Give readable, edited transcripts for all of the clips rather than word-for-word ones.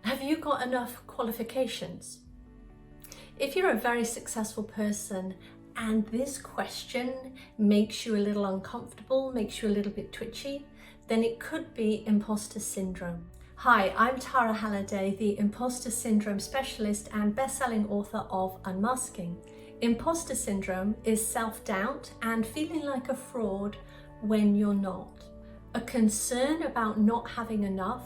Have you got enough qualifications? If you're a very successful person and this question makes you a little uncomfortable, makes you a little bit twitchy, then it could be imposter syndrome. Hi, I'm Tara Halliday, the imposter syndrome specialist and best-selling author of Unmasking. Imposter syndrome is self-doubt and feeling like a fraud when you're not. A concern about not having enough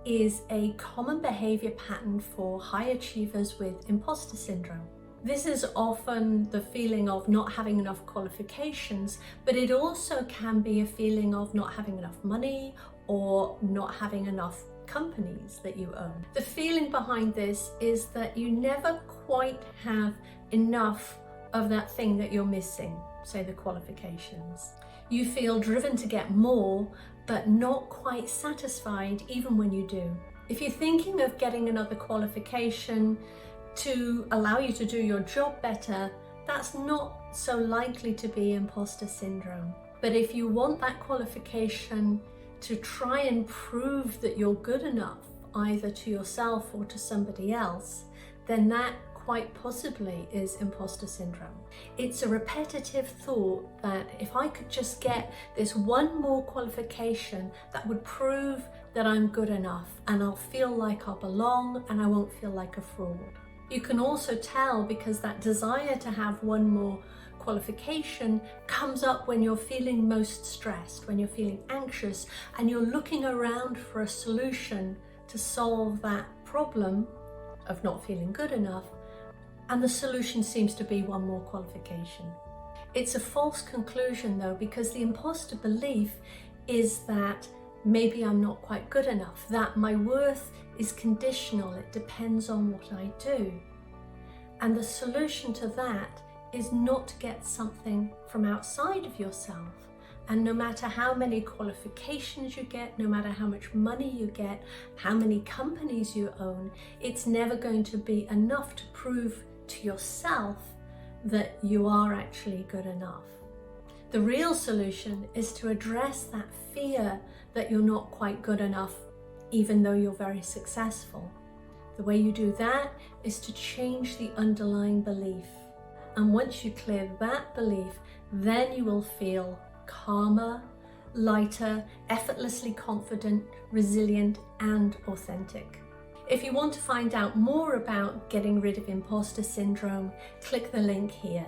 is a common behavior pattern for high achievers with imposter syndrome. This is often the feeling of not having enough qualifications, but it also can be a feeling of not having enough money or not having enough companies that you own. The feeling behind this is that you never quite have enough of that thing that you're missing, say the qualifications. You feel driven to get more, but not quite satisfied even when you do. If you're thinking of getting another qualification to allow you to do your job better, that's not so likely to be imposter syndrome. But if you want that qualification to try and prove that you're good enough, either to yourself or to somebody else, then that quite possibly is imposter syndrome. It's a repetitive thought that if I could just get this one more qualification, that would prove that I'm good enough and I'll feel like I belong and I won't feel like a fraud. You can also tell because that desire to have one more qualification comes up when you're feeling most stressed, when you're feeling anxious and you're looking around for a solution to solve that problem of not feeling good enough, and the solution seems to be one more qualification. It's a false conclusion though, because the imposter belief is that maybe I'm not quite good enough, that my worth is conditional, it depends on what I do. And the solution to that is not to get something from outside of yourself. And no matter how many qualifications you get, no matter how much money you get, how many companies you own, it's never going to be enough to prove to yourself that you are actually good enough. The real solution is to address that fear that you're not quite good enough, even though you're very successful. The way you do that is to change the underlying belief. And once you clear that belief, then you will feel calmer, lighter, effortlessly confident, resilient, and authentic. If you want to find out more about getting rid of imposter syndrome, click the link here.